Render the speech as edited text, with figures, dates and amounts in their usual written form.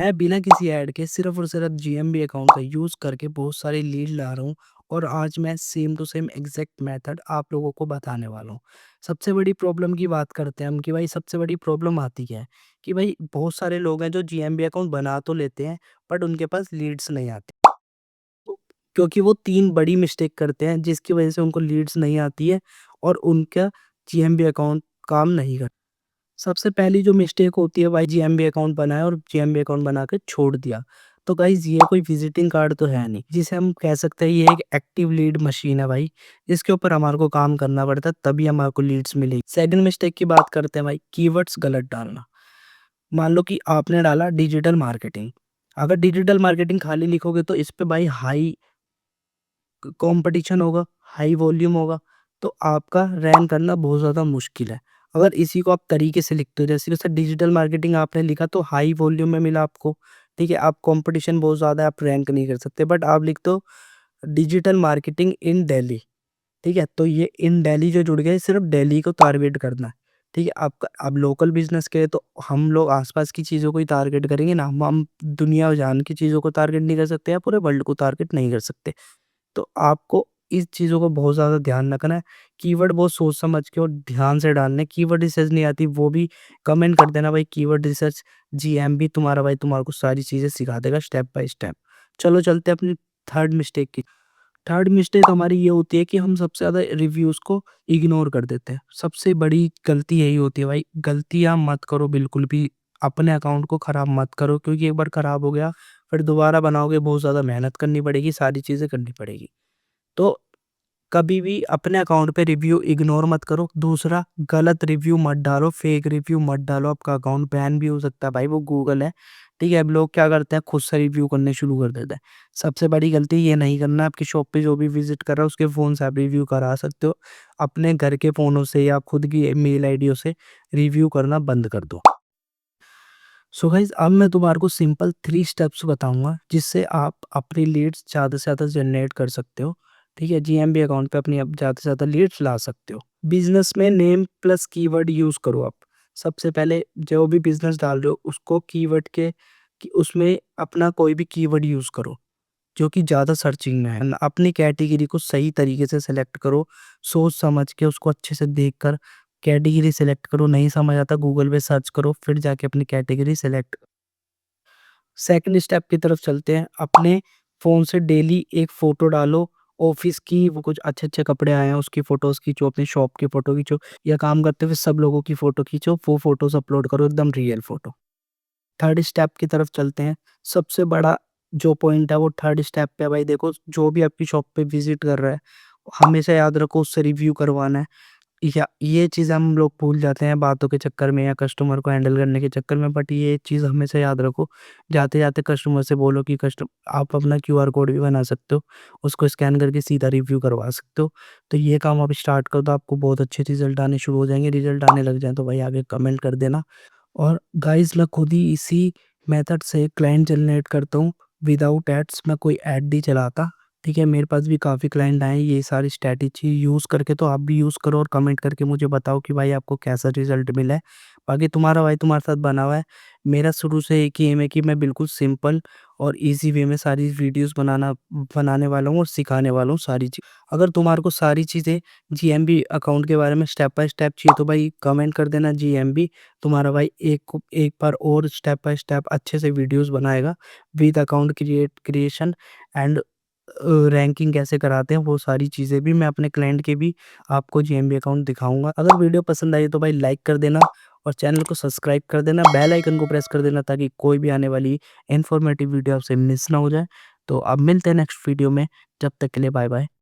मैं बिना किसी ऐड के सिर्फ़ और सिर्फ़ जीएमबी अकाउंट का यूज़ करके बहुत सारी लीड ला रहा हूँ और आज मैं same to same exact method आप लोगों को बताने वाला हूँ। सबसे बड़ी प्रॉब्लम की बात करते हैं हम कि भाई सबसे बड़ी प्रॉब्लम आती क्या है कि भाई बहुत सारे लोग हैं जो जीएमबी अकाउंट बना तो लेते हैं बट उनके पास लीड्स नहीं आती। तो क्योंकि वो 3 बड़ी मिस्टेक करते हैं जिसकी वज़ह से उनको लीड्स नहीं आती है और उनका जीएमबी अकाउंट काम नहीं करता। सबसे पहली जो मिस्टेक होती है भाई जीएमबी अकाउंट बनाया और जीएमबी अकाउंट बना के छोड़ दिया। तो गाइज़ ये कोई विज़िटिंग कार्ड तो है नहीं, जिसे हम कह सकते हैं ये एक एक्टिव लीड मशीन है भाई, जिसके ऊपर हमारे को काम करना पड़ता है तभी हमारे को लीड्स मिलेगी। सेकंड मिस्टेक की बात करते हैं भाई, कीवर्ड्स गलत डालना। मान लो कि आपने डाला डिजिटल मार्केटिंग, अगर डिजिटल मार्केटिंग खाली लिखोगे तो इस पे भाई हाई कॉम्पिटिशन होगा, हाई वॉल्यूम होगा, तो आपका रैंक करना बहुत ज़्यादा मुश्किल है। अगर इसी को आप तरीके से लिखते हो, जैसे डिजिटल मार्केटिंग आपने लिखा तो हाई वॉल्यूम में मिला आपको, ठीक है? आप कॉम्पिटिशन बहुत ज़्यादा है, आप रैंक नहीं कर सकते, बट आप लिखते हो डिजिटल मार्केटिंग इन दिल्ली, ठीक है? तो ये इन दिल्ली जो जुड़ गया, ये सिर्फ़ दिल्ली को टारगेट करना है, ठीक है? आपका अब लोकल बिज़नेस के तो हम लोग आस-पास की चीज़ों को ही टारगेट करेंगे ना, हम दुनिया जहान की चीज़ों को टारगेट नहीं कर सकते या पूरे वर्ल्ड को टारगेट नहीं कर सकते। तो आपको इस चीज़ों को बहुत ज़्यादा ध्यान रखना है। कीवर्ड बहुत सोच समझ के और ध्यान से डालने हैं। कीवर्ड रिसर्च नहीं आती वो भी कमेंट कर देना भाई, कीवर्ड रिसर्च जीएमबी तुम्हारा भाई तुम्हारे को सारी चीज़ें सिखा देगा स्टेप बाय स्टेप। चलो चलते हैं अपनी थर्ड मिस्टेक की। थर्ड मिस्टेक हमारी ये होती है कि हम सबसे ज़्यादा रिव्यूज़ को इग्नोर कर देते हैं। सबसे बड़ी गलती यही होती है भाई, गलतियाँ मत करो बिल्कुल भी। अपने अकाउंट को खराब मत करो क्योंकि एक बार खराब हो गया, फिर दोबारा बनाओगे बहुत ज़्यादा मेहनत करनी पड़ेगी, सारी चीज़ें करनी पड़ेगी। तो कभी भी अपने अकाउंट पे रिव्यू इग्नोर मत करो। दूसरा, गलत रिव्यू मत डालो, फेक रिव्यू मत डालो, आपका अकाउंट बैन भी हो सकता है भाई, वो गूगल है, ठीक है? अब लोग क्या करते हैं खुद से रिव्यू करने शुरू कर देते हैं। सबसे बड़ी गलती ये नहीं करना, आपकी शॉप पे जो भी विज़िट कर रहा है उसके फ़ोन से आप रिव्यू करा सकते हो। अपने घर के फ़ोनों से या खुद की मेल आईडियों से रिव्यू करना बंद कर दो। सो गाइज़ अब मैं तुम्हारे को सिंपल 3 स्टेप्स बताऊँगा जिससे आप अपनी लीड्स ज़्यादा से ज़्यादा जनरेट कर सकते हो। ठीक है? जीएमबी अकाउंट पे अपनी अब ज़्यादा से ज़्यादा लीड्स ला सकते हो। बिज़नेस में नेम प्लस कीवर्ड यूज़ करो आप। सबसे पहले जो भी बिज़नेस डाल रहे हो उसको कीवर्ड के कि उसमें अपना कोई भी कीवर्ड यूज़ करो जो कि ज़्यादा सर्चिंग में है। अपनी कैटेगरी को सही तरीके से सेलेक्ट करो, सोच समझ के उसको अच्छे से देखकर कैटेगरी सेलेक्ट करो, नहीं समझ आता गूगल पे सर्च करो, फिर जाके अपनी कैटेगरी सेलेक्ट। सेकंड स्टेप की तरफ चलते हैं, अपने फ़ोन से डेली एक फ़ोटो डालो ऑफ़िस की, वो कुछ अच्छे-अच्छे कपड़े आए हैं उसकी फ़ोटोज़ खींचो, अपनी शॉप की फ़ोटो खींचो या काम करते हुए सब लोगों की फ़ोटो खींचो, वो फ़ोटोज़ अपलोड करो एकदम रियल फ़ोटो। थर्ड स्टेप की तरफ चलते हैं। सबसे बड़ा जो पॉइंट है वो थर्ड स्टेप पे है भाई, देखो जो भी आपकी शॉप पे विज़िट कर रहा है, हमेशा याद रखो उससे रिव्यू करवाना है। या ये चीज़ हम लोग भूल जाते हैं बातों के चक्कर में या कस्टमर को हैंडल करने के चक्कर में, बट ये चीज़ हमेशा याद रखो। जाते-जाते कस्टमर से बोलो कि कस्ट आप अपना क्यूआर कोड भी बना सकते हो, उसको स्कैन करके सीधा रिव्यू करवा सकते हो। तो ये काम आप स्टार्ट कर दो, आपको बहुत अच्छे रिज़ल्ट आने शुरू हो जाएँगे। रिज़ल्ट आने लग जाएँ तो भाई आगे कमेंट कर देना। और गाइज़ मैं खुद ही इसी मेथड से क्लाइंट जनरेट करता हूँ विदाउट एड्स, मैं कोई ऐड नहीं चलाता, ठीक है? मेरे पास भी काफ़ी क्लाइंट आए हैं ये सारी स्ट्रैटेजी यूज़ करके, तो आप भी यूज़ करो और कमेंट करके मुझे बताओ कि भाई आपको कैसा रिज़ल्ट मिला है। बाकी तुम्हारा भाई तुम्हारे साथ बना हुआ है। मेरा शुरू से एक ही एम है कि मैं बिल्कुल सिंपल और ईज़ी वे में सारी वीडियोज़ बनाने वाला हूँ और सिखाने वाला हूँ सारी चीज़। अगर तुम्हारे को सारी चीज़ें जीएमबी अकाउंट के बारे में स्टेप बाय स्टेप चाहिए तो भाई कमेंट कर देना जीएमबी, तुम्हारा भाई एक बार और स्टेप बाय स्टेप अच्छे से वीडियोज़ बनाएगा with account creation and ranking कैसे कराते हैं वो सारी चीज़ें भी मैं अपने क्लाइंट के भी आपको जीएमबी अकाउंट दिखाऊँगा। अगर वीडियो पसंद आई तो भाई लाइक कर देना और चैनल को सब्सक्राइब कर देना, बेल आइकन को प्रेस कर देना ताकि कोई भी आने वाली इन्फॉर्मेटिव वीडियो आपसे मिस ना हो जाए। तो अब मिलते हैं नेक्स्ट वीडियो में, जब तक के लिए बाय बाय।